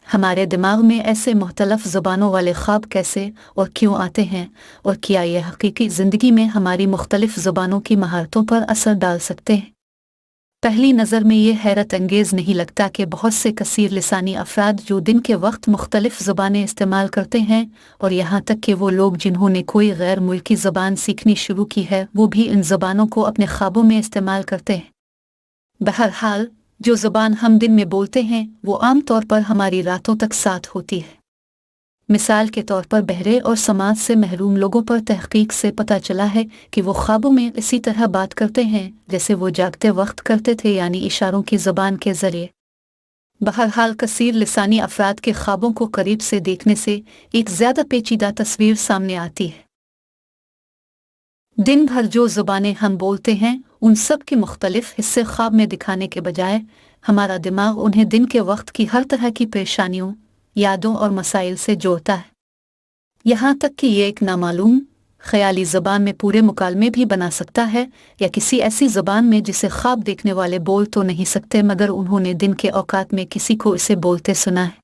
हमारे दिमाग में ऐसे मुख्तलिफ ज़ुबानों वाले ख्वाब कैसे और क्यों आते हैं, और क्या ये हकीकी ज़िंदगी में हमारी मुख्तलिफ ज़ुबानों की महारतों पर असर डाल सकते हैं? पहली नज़र में ये हैरत अंगेज़ नहीं लगता कि बहुत से कसीर लिसानी अफराद जो दिन के वक्त मुख्तलिफ ज़ुबानें इस्तेमाल करते हैं, और यहाँ तक कि वो लोग जिन्होंने कोई गैर मुल्की ज़ुबान सीखनी शुरू की है वो भी इन ज़ुबानों को अपने ख्वाबों में इस्तेमाल करते हैं। बहरहाल, जो ज़ुबान हम दिन में बोलते हैं वो आम तौर पर हमारी रातों तक साथ होती है। मिसाल के तौर पर बहरे और समाज से महरूम लोगों पर तहकीक से पता चला है कि वो ख्वाबों में इसी तरह बात करते हैं जैसे वो जागते वक्त करते थे, यानी इशारों की ज़ुबान के ज़रिए। बहरहाल, कसीर लिसानी अफराद के ख्वाबों को करीब से देखने से एक ज़्यादा पेचीदा तस्वीर सामने आती है। दिन भर जो ज़ुबानें हम बोलते हैं उन सब के मुख्तलिफ हिस्से ख्वाब में दिखाने के बजाय हमारा दिमाग उन्हें दिन के वक्त की हर तरह की परेशानियों, यादों और मसाइल से जोड़ता है। यहाँ तक कि ये एक नामालूम ख्याली ज़बान में पूरे मुकालमे भी बना सकता है, या किसी ऐसी ज़बान में जिसे ख्वाब देखने वाले बोल तो नहीं सकते मगर उन्होंने दिन के औकात में किसी को इसे बोलते सुना है।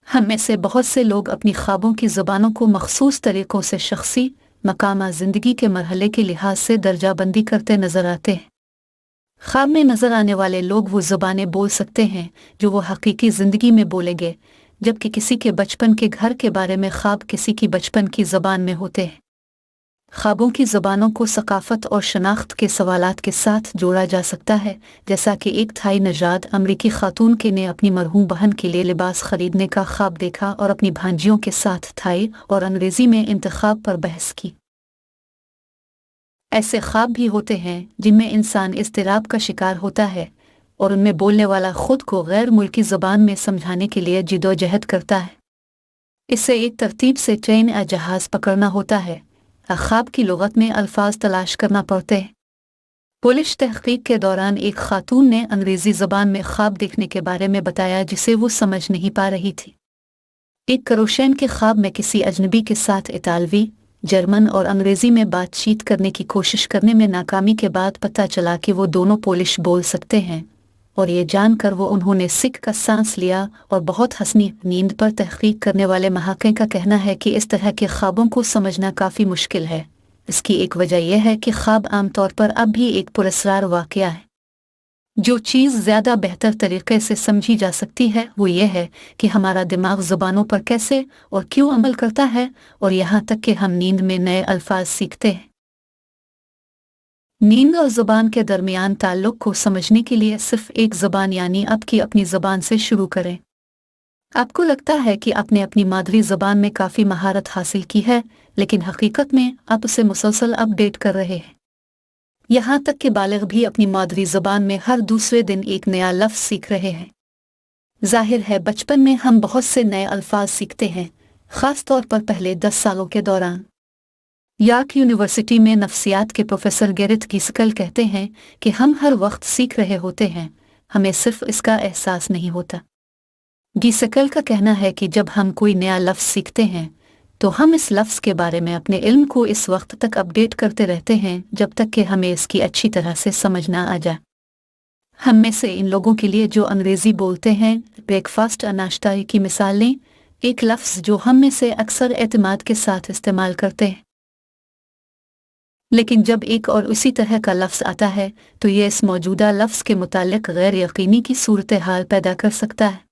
हम में से बहुत से लोग अपनी ख्वाबों की ज़बानों को मखसूस तरीक़ों से शख्सी मकामा ज़िंदगी के मरहले के लिहाज से दर्जाबंदी करते नज़र आते हैं। ख्वाब में नज़र आने वाले लोग वो ज़ुबानें बोल सकते हैं जो वो हकीकी ज़िंदगी में बोलेंगे, जबकि किसी के बचपन के घर के बारे में ख्वाब किसी की बचपन की ज़बान में होते हैं। ख्वाबों की ज़बानों को सकाफ़त और शनाख्त के सवालात के साथ जोड़ा जा सकता है, जैसा कि एक थाई नजाद अमरीकी खातून के ने अपनी मरहूम बहन के लिए लिबास खरीदने का ख्वाब देखा और अपनी भांजियों के साथ थाई और अंग्रेज़ी में इंतखाब पर बहस की। ऐसे ख्वाब भी होते हैं जिनमें इंसान इज़्तिराब का शिकार होता है और उनमें बोलने वाला खुद को गैर मुल्की ज़बान में समझाने के लिए जिदोजहद करता है। इससे एक तरतीब से ट्रेन या जहाज़ पकड़ना होता है, ख्वाब की लुगत में अल्फाज तलाश करना पड़ते हैं। पुलिस तहकीक के दौरान एक खातून ने अंग्रेज़ी ज़बान में ख्वाब देखने के बारे में बताया जिसे वो समझ नहीं पा रही थी। एक करोशन के ख्वाब में किसी अजनबी के साथ इतालवी, जर्मन और अंग्रेज़ी में बातचीत करने की कोशिश करने में नाकामी के बाद पता चला कि वो दोनों पोलिश बोल सकते हैं, और ये जानकर वो उन्होंने सिक का सांस लिया और बहुत हंसनी। नींद पर तहकीक करने वाले महाक़े का कहना है कि इस तरह के ख्वाबों को समझना काफ़ी मुश्किल है। इसकी एक वजह यह है कि ख्वाब आमतौर पर अब भी एक पुरस्रार वाक़या है। जो चीज़ ज़्यादा बेहतर तरीक़े से समझी जा सकती है वो ये है कि हमारा दिमाग ज़ुबानों पर कैसे और क्यों अमल करता है, और यहाँ तक कि हम नींद में नए अल्फाज सीखते हैं। नींद और ज़ुबान के दरमियान ताल्लुक़ को समझने के लिए सिर्फ़ एक ज़ुबान यानी आपकी अपनी ज़ुबान से शुरू करें। आपको लगता है कि आपने अपनी मादरी ज़ुबान में काफ़ी महारत हासिल की है, लेकिन हकीकत में आप उसे मुसलसल अपडेट कर रहे हैं। यहाँ तक कि बालिग़ भी अपनी मादरी ज़ुबान में हर दूसरे दिन एक नया लफ्ज़ सीख रहे हैं। ज़ाहिर है बचपन में हम बहुत से नए अल्फाज सीखते हैं, ख़ास तौर पर पहले 10 सालों के दौरान। यॉर्क यूनिवर्सिटी में नफ्सियात के प्रोफेसर गैरेथ गीस्केल कहते हैं कि हम हर वक्त सीख रहे होते हैं, हमें सिर्फ इसका एहसास नहीं होता। गीस्केल का कहना है कि जब हम कोई नया लफ्ज़ सीखते हैं तो हम इस लफ्ज़ के बारे में अपने इल्म को इस वक्त तक अपडेट करते रहते हैं जब तक कि हमें इसकी अच्छी तरह से समझ ना आ जाए। हम में से इन लोगों के लिए जो अंग्रेज़ी बोलते हैं, ब्रेकफास्ट और नाश्ता की मिसाल लें, एक लफ्ज़ जो हम में से अक्सर एतमाद के साथ इस्तेमाल करते हैं। लेकिन जब एक और उसी तरह का लफ्ज़ आता है तो ये इस मौजूदा लफ्ज़ के मुतालिक गैर यकीनी की सूरत हाल पैदा कर सकता है।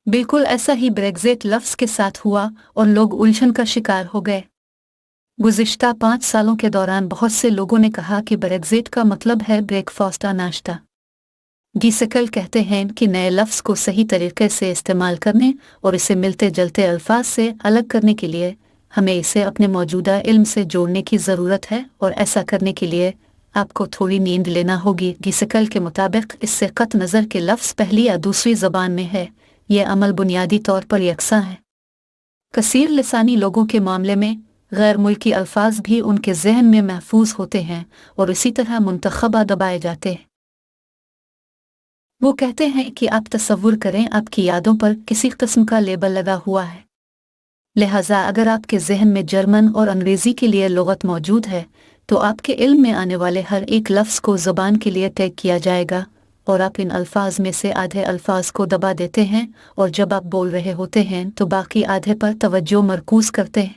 बिल्कुल ऐसा ही ब्रेक्ज़िट लफ्ज़ के साथ हुआ और लोग उलझन का शिकार हो गए। गुज़िश्ता 5 सालों के दौरान बहुत से लोगों ने कहा कि ब्रेक्ज़िट का मतलब है ब्रेकफास्ट या नाश्ता। गीस्केल कहते हैं कि नए लफ्ज़ को सही तरीके से इस्तेमाल करने और इसे मिलते जुलते अल्फाज से अलग करने के लिए हमें इसे अपने मौजूदा इल्म से जोड़ने की ज़रूरत है, और ऐसा करने के लिए आपको थोड़ी नींद लेना होगी। गीस्केल के मुताबिक इससे क़त नज़र के लफ्ज़ पहली या दूसरी ज़बान में है, यह अमल बुनियादी तौर पर यकसां है। कसीर लिसानी लोगों के मामले में गैर मुल्की अल्फाज भी उनके जहन में महफूज होते हैं और इसी तरह मुंतखबा दबाए जाते हैं। वो कहते हैं कि आप तसव्वुर करें आपकी यादों पर किसी किस्म का लेबल लगा हुआ है, लिहाजा अगर आपके जहन में जर्मन और अंग्रेज़ी के लिए लुगत मौजूद है तो आपके इल्म में आने वाले हर एक लफ्ज़ को ज़बान के लिए टैग किया जाएगा और आप इन अल्फाज में से आधे अल्फाज को दबा देते हैं और जब आप बोल रहे होते हैं तो बाकी आधे पर तवज्जो मरकूज करते हैं।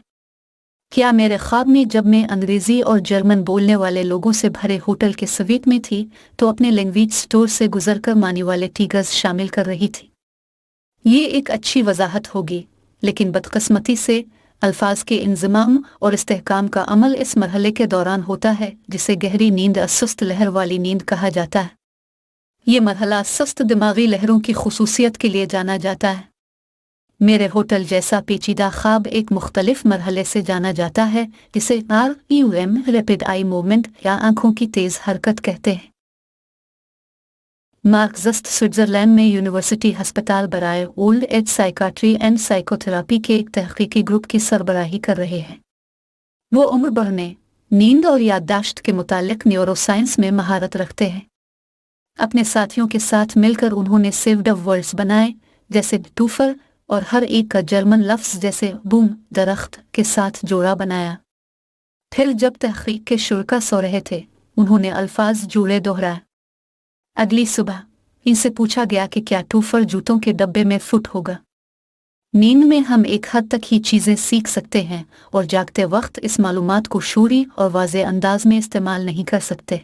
क्या मेरे ख्वाब में जब मैं अंग्रेज़ी और जर्मन बोलने वाले लोगों से भरे होटल के स्वीट में थी तो अपने लैंग्वेज स्टोर से गुजरकर मानी वाले टीगर्स शामिल कर रही थी। ये एक अच्छी वजाहत होगी, लेकिन बदकिस्मती से अल्फाज के इंज़माम और इस्तेहकाम का अमल इस मरहले के दौरान होता है जिसे गहरी नींद या सुस्त लहर वाली नींद कहा जाता है। ये मरहला सुस्त दिमागी लहरों की खुसूसियत के लिए जाना जाता है। मेरे होटल जैसा पेचीदा ख्वाब एक मुख्तलिफ मरहले से जाना जाता है जिसे REM रैपिड आई मूवमेंट या आंखों की तेज़ हरकत कहते हैं। मार्क ज़स्ट स्विट्ज़रलैंड में यूनिवर्सिटी हस्पताल बराए old age psychiatry and psychotherapy के एक तहकीकी ग्रुप की सरबराही कर रहे हैं। वो उम्र बढ़ने, नींद और याददाश्त के मुतालिक न्यूरोसाइंस में महारत रखते हैं। अपने साथियों के साथ मिलकर उन्होंने सेव्ड वर्ड्स बनाए जैसे टूफर और हर एक का जर्मन लफ्ज़ जैसे बूम दरख्त के साथ जोड़ा बनाया। फिर जब तहकीक के शुरा सो रहे थे उन्होंने अल्फाज जोड़े दोहराए। अगली सुबह इनसे पूछा गया कि क्या टूफर जूतों के डब्बे में फिट होगा। नींद में हम एक हद तक ही चीज़ें सीख सकते हैं और जागते वक्त इस मालूमात को शूरी और वाज़े अंदाज में इस्तेमाल नहीं कर सकते।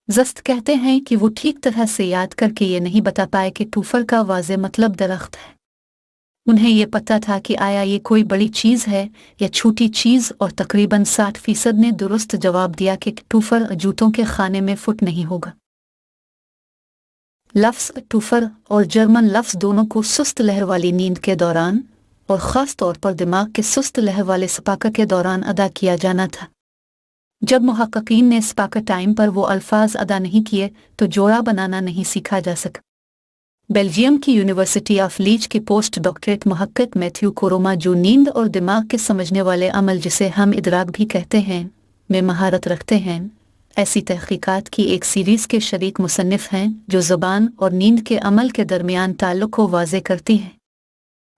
ज़स्त कहते हैं कि वो ठीक तरह से याद करके ये नहीं बता पाए कि टूफर का वाज़े मतलब दरख्त है। उन्हें ये पता था कि आया ये कोई बड़ी चीज़ है या छोटी चीज़, और तकरीबन 60% ने दुरुस्त जवाब दिया कि टूफर जूतों के खाने में फिट नहीं होगा। लफ्ज़ टूफर और जर्मन लफ्ज़ दोनों को सुस्त लहर वाली नींद के दौरान और ख़ास तौर पर दिमाग के सुस्त लहर वाले स्पाकर के दौरान अदा किया जाना था। जब मुहक्किकीन ने स्पाकर टाइम पर वो अल्फाज अदा नहीं किए तो जोड़ा बनाना नहीं सीखा जा सका। बेल्जियम की यूनिवर्सिटी ऑफ लीच के पोस्ट डॉक्टरेट मुहक्किक मैथ्यू कोरोमा, जो नींद और दिमाग के समझने वाले अमल जिसे हम इदराक भी कहते हैं में महारत रखते हैं, ऐसी तहकीकात की एक सीरीज़ के शरीक मुसन्निफ हैं जो ज़ुबान और नींद के अमल के दरमियान ताल्लुक़ को वाज़े करती हैं।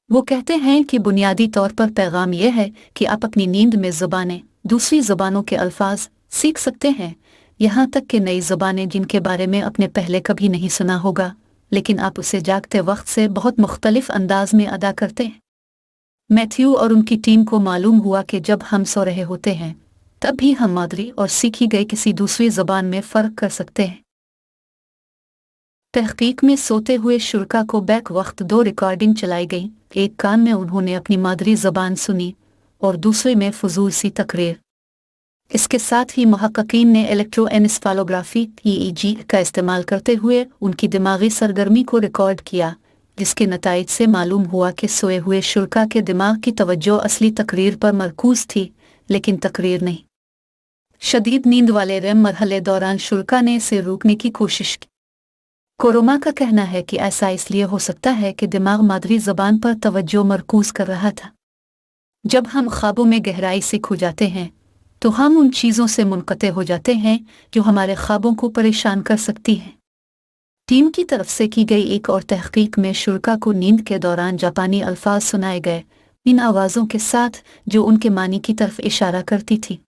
वो कहते हैं कि बुनियादी तौर पर पैगाम यह है कि आप अपनी नींद में ज़ुबानें, दूसरी ज़ुबानों के अल्फाज सीख सकते हैं, यहाँ तक कि नई ज़ुबानें जिनके बारे में आपने पहले कभी नहीं सुना होगा, लेकिन आप उसे जागते वक्त से बहुत मुख्तलिफ अंदाज में अदा करते हैं। मैथ्यू और उनकी टीम को मालूम हुआ कि जब हम सो रहे होते हैं तब भी हम मादरी और सीखी गई किसी दूसरी ज़बान में फ़र्क कर सकते हैं। तहकीक में सोते हुए शुरा को बैक वक्त 2 रिकॉर्डिंग चलाई गई। एक कान में उन्होंने अपनी मादरी ज़बान सुनी और दूसरे में फजूल सी तकरीर। इसके साथ ही मुहक्किकीन ने इलेक्ट्रोएन्सेफालोग्राफी EEG का इस्तेमाल करते हुए उनकी दिमागी सरगर्मी को रिकॉर्ड किया, जिसके नताइज से मालूम हुआ कि सोए हुए शुरा के दिमाग की तवज्जो असली तकरीर पर मरकूज थी, लेकिन तकरीर नहीं। शदीद नींद वाले REM मरहले दौरान शुरा ने इसे रोकने की कोशिश की। कोरोमा का कहना है कि ऐसा इसलिए हो सकता है कि दिमाग मादरी ज़बान पर तवज्जो मरकूज कर रहा था। जब हम ख्वाबों में गहराई से खो जाते हैं तो हम उन चीज़ों से मुनक़ते हो जाते हैं जो हमारे ख्वाबों को परेशान कर सकती हैं। टीम की तरफ से की गई एक और तहकीक में शुरा को नींद के दौरान जापानी अल्फाज सुनाए गए, इन आवाज़ों के साथ जो उनके मानी की तरफ इशारा करती थी।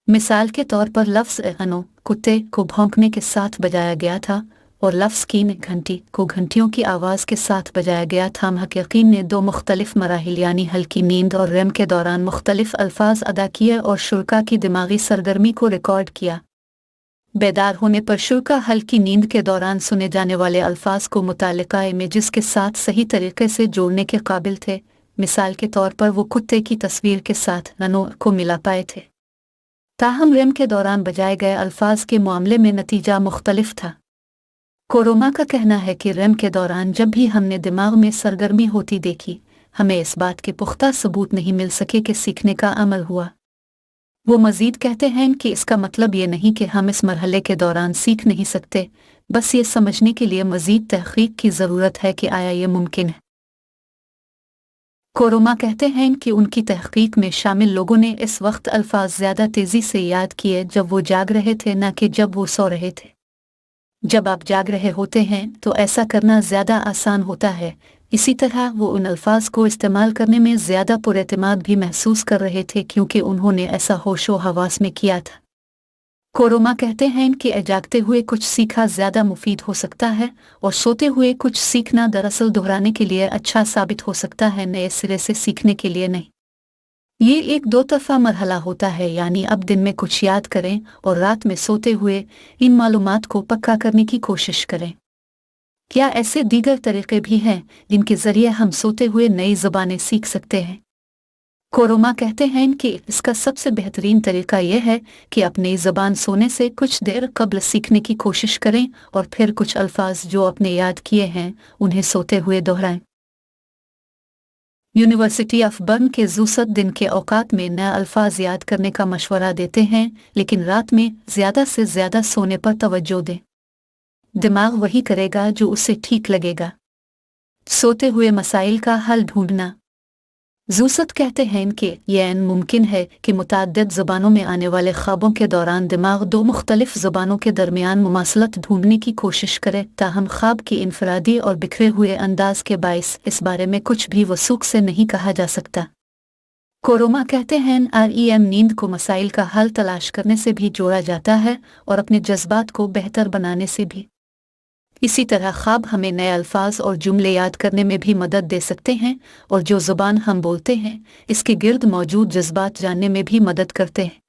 मिसाल के तौर पर लफ्ज़ अनो कुत्ते को भौंकने के साथ बजाया गया था और लफ्ज़ कीन घंटी को घंटियों की आवाज़ के साथ बजाया गया था। मुहक्किकीन ने 2 मुख्तलिफ मराहिल यानी हल्की नींद और REM के दौरान मुख्तलिफ अल्फाज अदा किए और शुरा की दिमागी सरगर्मी को रिकॉर्ड किया। बेदार होने पर शुरा हल्की नींद के दौरान सुने जाने वाले अल्फाज को मुतालिका इमेजेस के साथ सही तरीके से जोड़ने के काबिल थे। मिसाल के तौर पर वो कुत्ते की तस्वीर के साथ अनो को मिला पाए थे। ताहम REM के दौरान बजाए गए अल्फाज के मामले में नतीजा मुख्तलिफ था। कोरोमा का कहना है कि REM के दौरान जब भी हमने दिमाग में सरगर्मी होती देखी, हमें इस बात के पुख्ता सबूत नहीं मिल सके कि सीखने का अमल हुआ। वो मज़ीद कहते हैं कि इसका मतलब ये नहीं कि हम इस मरहले के दौरान सीख नहीं सकते, बस ये समझने के लिए मज़ीद तहक़ीक़ की ज़रूरत है कि आया ये मुमकिन है। कोरोमा कहते हैं कि उनकी तहक़ीक़ में शामिल लोगों ने इस वक्त अल्फाज ज़्यादा तेज़ी से याद किए जब वो जाग रहे थे, न कि जब वो सो रहे थे। जब आप जाग रहे होते हैं तो ऐसा करना ज़्यादा आसान होता है। इसी तरह वो उन अल्फाज को इस्तेमाल करने में ज़्यादा पुरएतमाद भी महसूस कर रहे थे क्योंकि उन्होंने ऐसा होशो हवास में किया था। कोरोमा कहते हैं कि जागते हुए कुछ सीखा ज़्यादा मुफीद हो सकता है और सोते हुए कुछ सीखना दरअसल दोहराने के लिए अच्छा साबित हो सकता है, नए सिरे से सीखने के लिए नहीं। ये एक दो तरफा मरहला होता है, यानी अब दिन में कुछ याद करें और रात में सोते हुए इन मालूमात को पक्का करने की कोशिश करें। क्या ऐसे दीगर तरीके भी हैं जिनके ज़रिए हम सोते हुए नई ज़बानें सीख सकते हैं? कोरोमा कहते हैं कि इसका सबसे बेहतरीन तरीका यह है कि अपनी ज़बान सोने से कुछ देर कबल सीखने की कोशिश करें और फिर कुछ अल्फाज जो अपने याद किए हैं उन्हें सोते हुए दोहराएं। यूनिवर्सिटी ऑफ बर्न के जूसत दिन के औकात में नए अल्फाज याद करने का मशवरा देते हैं, लेकिन रात में ज़्यादा से ज़्यादा सोने पर तवज्जो दें। दिमाग वही करेगा जो उसे ठीक लगेगा। सोते हुए मसाइल का हल ढूंढना। जूसत कहते हैं कि यह मुमकिन है कि मुतअद्दिद ज़बानों में आने वाले ख्वाबों के दौरान दिमाग दो मुख्तलिफ ज़बानों के दरमियान मुमासलत ढूंढने की कोशिश करे, ताहम ख्वाब की इनफरादी और बिखरे हुए अंदाज के बाइस इस बारे में कुछ भी वसूख से नहीं कहा जा सकता। कोरोमा कहते हैं REM नींद को मसाइल का हल तलाश करने से भी जोड़ा जाता है और अपने जज्बात को बेहतर बनाने से भी। इसी तरह ख्वाब हमें नए अल्फाज और जुमले याद करने में भी मदद दे सकते हैं और जो ज़ुबान हम बोलते हैं इसके गिर्द मौजूद जज्बात जानने में भी मदद करते हैं।